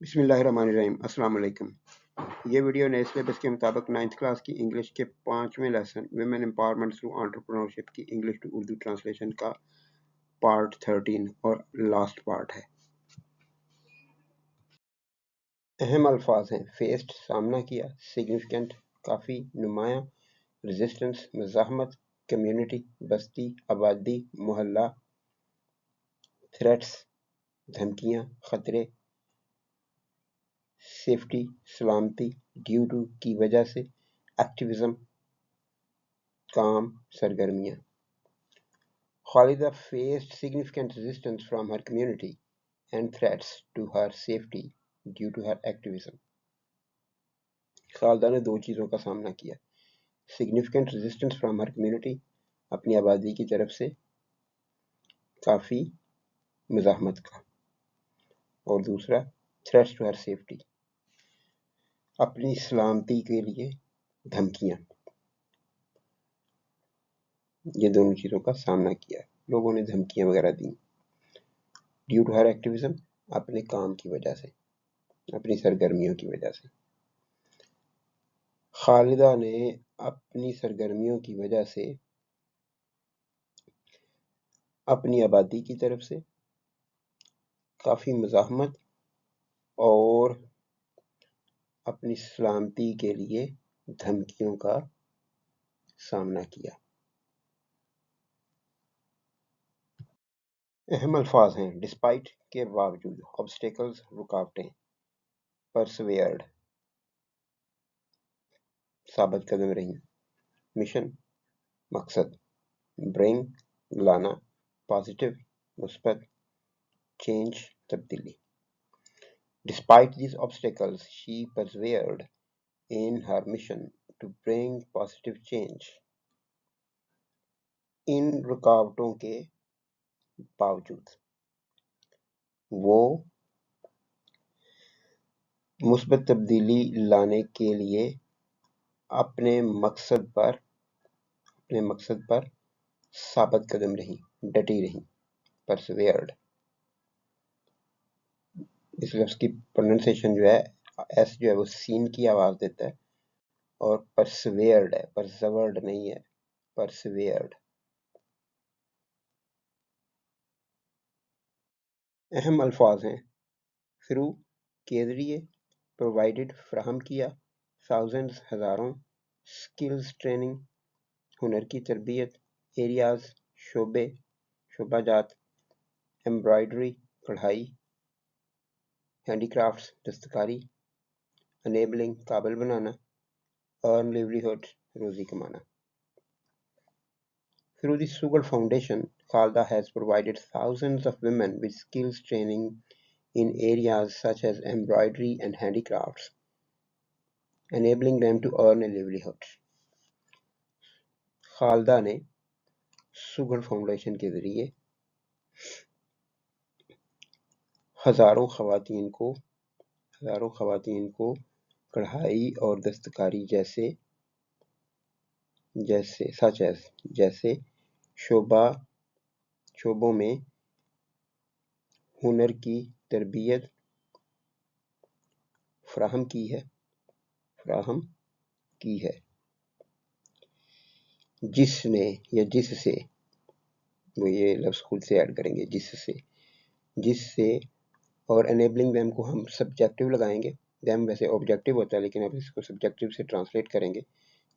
بسم اللہ الرحمن الرحیم۔ السلام علیکم۔ یہ ویڈیو نئے سلیبس کے مطابق 9th کلاس کی انگلش کے 5ویں lesson women empowerment through entrepreneurship کی انگلش ٹو اردو ٹرانسلیشن کا پارٹ 13 اور لاسٹ پارٹ ہے۔ اہم الفاظ ہیں: فیسڈ سامنا کیا، سگنیفیکنٹ کافی، نمایاں، ریزسٹنس مزاحمت، کمیونٹی بستی آبادی محلہ، تھریٹس دھمکیاں خطرے، سیفٹی سلامتی، ڈیو ٹو کی وجہ سے، ایکٹیویزم کام سرگرمیاں۔ Khaleda faced significant resistance from her community and threats to her safety due to her activism۔ Khaleda نے دو چیزوں کا سامنا کیا: significant resistance from her community اپنی آبادی کی طرف سے، کافی مزاحمت کا، اور دوسرا threats to her safety اپنی سلامتی کے لیے دھمکیاں۔ یہ دونوں چیزوں کا سامنا کیا، لوگوں نے دھمکیاں وغیرہ دیں۔ ڈیو ٹو ہر ایکٹیویزم اپنے کام کی وجہ سے، اپنی سرگرمیوں کی وجہ سے۔ خالدہ نے اپنی سرگرمیوں کی وجہ سے اپنی آبادی کی طرف سے کافی مزاحمت اور اپنی سلامتی کے لیے دھمکیوں کا سامنا کیا۔ اہم الفاظ ہیں: ڈسپائٹ کے باوجود، obstacles رکاوٹیں، persevered ثابت قدم رہی، مشن مقصد، برنگ لانا، پازیٹیو مثبت، چینج تبدیلی۔ Despite these obstacles, she persevered in her mission to bring positive change۔ ان رکاوٹوں کے باوجود وہ مثبت تبدیلی لانے کے لیے اپنے مقصد پر ثابت قدم رہی، ڈٹی رہی۔ persevered اس لفظ کی پروننسیشن جو ہے ایس جو ہے وہ سین کی آواز دیتا ہے، اور persevered ہے، persevered نہیں ہے، persevered۔ اہم الفاظ ہیں: through کے ذریعے، provided فراہم کیا، thousands ہزاروں، skills ٹریننگ ہنر کی تربیت، areas شعبہ جات، embroidery کڑھائی، handicrafts دستکاری، enabling قابل بنانا، earn livelihood روزی کمانا۔ Through the Sugal Foundation, Khalda has provided thousands of women with skills training in areas such as embroidery and handicrafts, enabling them to earn a livelihood۔ Khaleda نے Sehgal foundation کے ذریعے ہزاروں خواتین کو کڑھائی اور دستکاری جیسے شعبوں میں ہنر کی تربیت فراہم کی ہے، جس سے وہ یہ لفظ خود سے ایڈ کریں گے، جس سے اور enabling them کو ہم سبجیکٹیو لگائیں گے، them ویسے آبجیکٹیو ہوتا ہے لیکن اب اس کو سبجیکٹیو سے ٹرانسلیٹ کریں گے،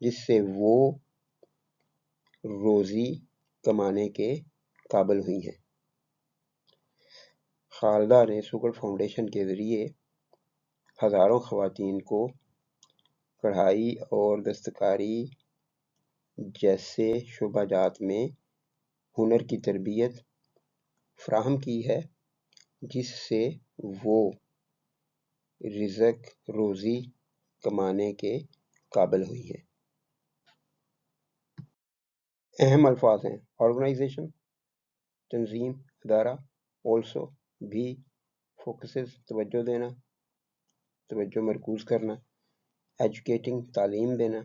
جس سے وہ روزی کمانے کے قابل ہوئی ہیں۔ خالدہ نے سگل فاؤنڈیشن کے ذریعے ہزاروں خواتین کو کڑھائی اور دستکاری جیسے شعبہ جات میں ہنر کی تربیت فراہم کی ہے، جس سے وہ روزی کمانے کے قابل ہوئی ہیں۔ اہم الفاظ ہیں: آرگنائزیشن تنظیم ادارہ، also بھی، focuses توجہ مرکوز کرنا، ایجوکیٹنگ تعلیم دینا،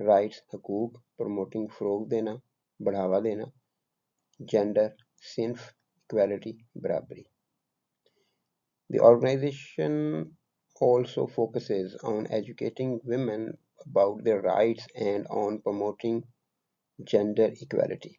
رائٹس حقوق، پروموٹنگ فروغ دینا بڑھاوا دینا، جینڈر صنف، ایکویلٹی برابری۔ The organization also focuses on educating women about their rights and on promoting gender equality.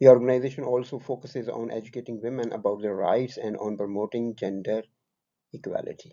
The organization also focuses on educating women about their rights and on promoting gender equality.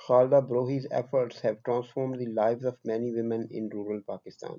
Khalda Brohi's efforts have transformed the lives of many women in rural Pakistan.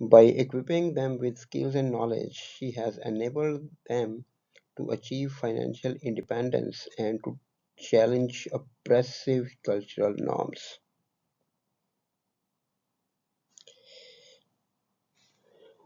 By equipping them with skills and knowledge, she has enabled them to achieve financial independence and to challenge oppressive cultural norms.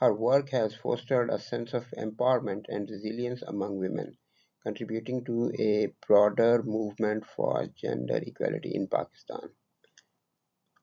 Her work has fostered a sense of empowerment and resilience among women, contributing to a broader movement for gender equality in Pakistan.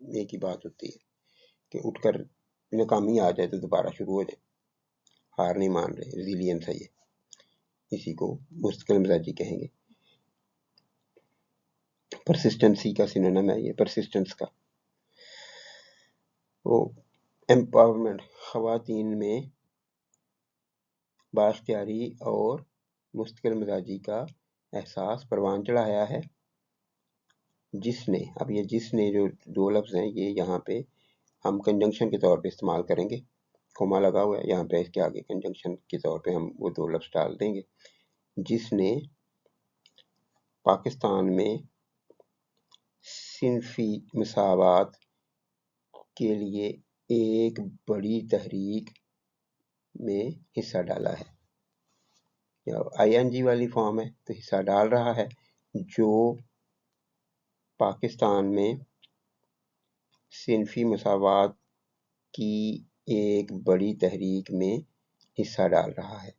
ایک ہی بات ہوتی ہے کہ اٹھ کر ناکامی آ جائے تو دوبارہ شروع ہو جائے، ہار نہیں مان رہے، ریزیلینس ہے، اسی کو مستقل مزاجی کہیں گے۔ پرسسٹنسی کا سینونیم ہے یہ، پرسسٹنس کا۔ وہ امپاورمنٹ، خواتین میں بااختیاری اور مستقل مزاجی کا احساس پروان چڑھایا ہے، جس نے، اب یہ جس نے جو دو لفظ ہیں یہ یہاں پہ ہم کنجنکشن کے طور پہ استعمال کریں گے، کوما لگا ہوا ہے یہاں پہ، اس کے آگے کنجنکشن کے طور پہ ہم وہ دو لفظ ڈال دیں گے۔ جس نے پاکستان میں صنفی مساوات کے لیے ایک بڑی تحریک میں حصہ ڈالا ہے، یا آئی این جی والی فارم ہے تو حصہ ڈال رہا ہے، جو پاکستان میں صنفی مساوات کی ایک بڑی تحریک میں حصہ ڈال رہا ہے۔